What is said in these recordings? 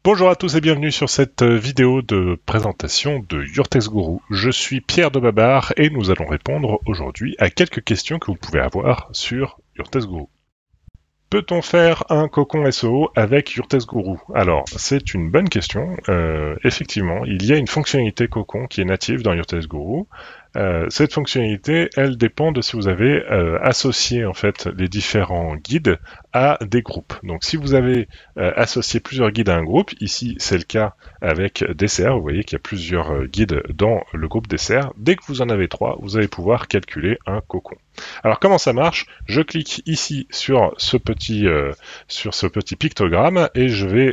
Bonjour à tous et bienvenue sur cette vidéo de présentation de Your Text Guru. Je suis Pierre de Babar et nous allons répondre aujourd'hui à quelques questions que vous pouvez avoir sur Your Text Guru. Peut-on faire un cocon SEO avec Your Text Guru? Alors, c'est une bonne question. Effectivement, il y a une fonctionnalité cocon qui est native dans Your Text Guru. Cette fonctionnalité, elle dépend de si vous avez associé en fait les différents guides à des groupes. Donc, si vous avez associé plusieurs guides à un groupe, ici c'est le cas avec Dessert. Vous voyez qu'il y a plusieurs guides dans le groupe Dessert. Dès que vous en avez 3, vous allez pouvoir calculer un cocon. Alors comment ça marche? Je clique ici sur ce petit pictogramme et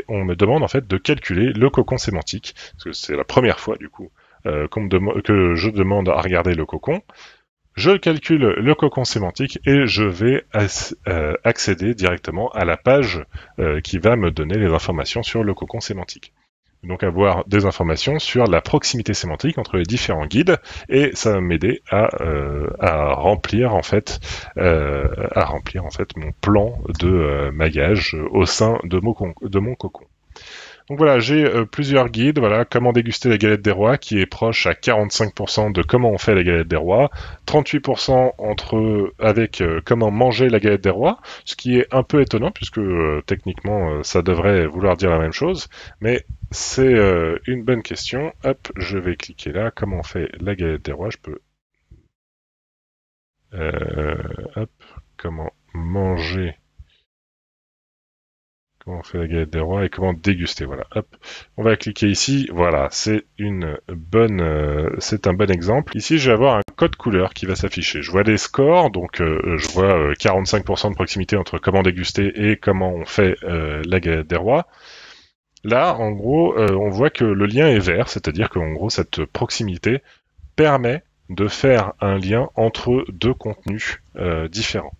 on me demande en fait de calculer le cocon sémantique, parce que c'est la première fois du coup que je demande à regarder le cocon. Je calcule le cocon sémantique et je vais accéder directement à la page qui va me donner les informations sur le cocon sémantique. Donc avoir des informations sur la proximité sémantique entre les différents guides et ça va m'aider à remplir en fait mon plan de maillage au sein de mon cocon. Donc voilà, j'ai plusieurs guides. Voilà, comment déguster la galette des rois, qui est proche à 45% de comment on fait la galette des rois, 38% avec comment manger la galette des rois, ce qui est un peu étonnant puisque techniquement ça devrait vouloir dire la même chose, mais c'est une bonne question. Hop, je vais cliquer là. Comment on fait la galette des rois? Je peux hop, comment manger. Comment on fait la galette des rois et comment déguster. Voilà, hop. On va cliquer ici. Voilà, c'est c'est un bon exemple. Ici, je vais avoir un code couleur qui va s'afficher. Je vois les scores, donc je vois 45% de proximité entre comment déguster et comment on fait la galette des rois. Là, en gros, on voit que le lien est vert, c'est-à-dire qu'en gros, cette proximité permet de faire un lien entre deux contenus différents.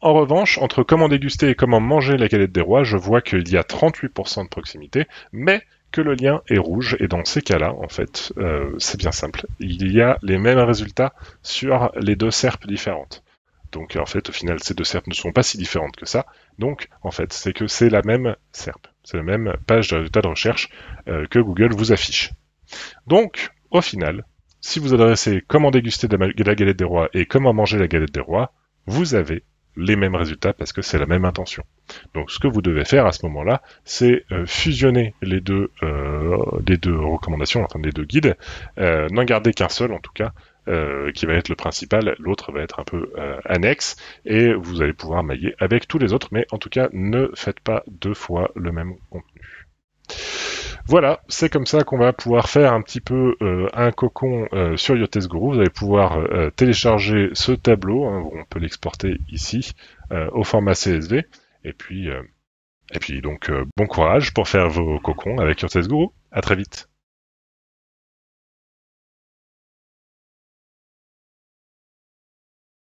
En revanche, entre comment déguster et comment manger la galette des rois, je vois qu'il y a 38% de proximité, mais que le lien est rouge, et dans ces cas-là, en fait, c'est bien simple. Il y a les mêmes résultats sur les deux SERPs différentes. Donc, en fait, au final, ces deux SERPs ne sont pas si différentes que ça. Donc, en fait, c'est que c'est la même SERP. C'est la même page de résultats de recherche que Google vous affiche. Donc, au final, si vous adressez comment déguster la galette des rois et comment manger la galette des rois, vous avez les mêmes résultats parce que c'est la même intention. Donc ce que vous devez faire à ce moment-là, c'est fusionner les deux recommandations, enfin les deux guides, n'en garder qu'un seul en tout cas, qui va être le principal, l'autre va être un peu annexe, et vous allez pouvoir mailler avec tous les autres, mais en tout cas ne faites pas deux fois le même contenu. Voilà, c'est comme ça qu'on va pouvoir faire un petit peu un cocon sur Your Text Guru. Vous allez pouvoir télécharger ce tableau, hein, on peut l'exporter ici au format CSV. Et puis donc bon courage pour faire vos cocons avec Your Text Guru. À très vite.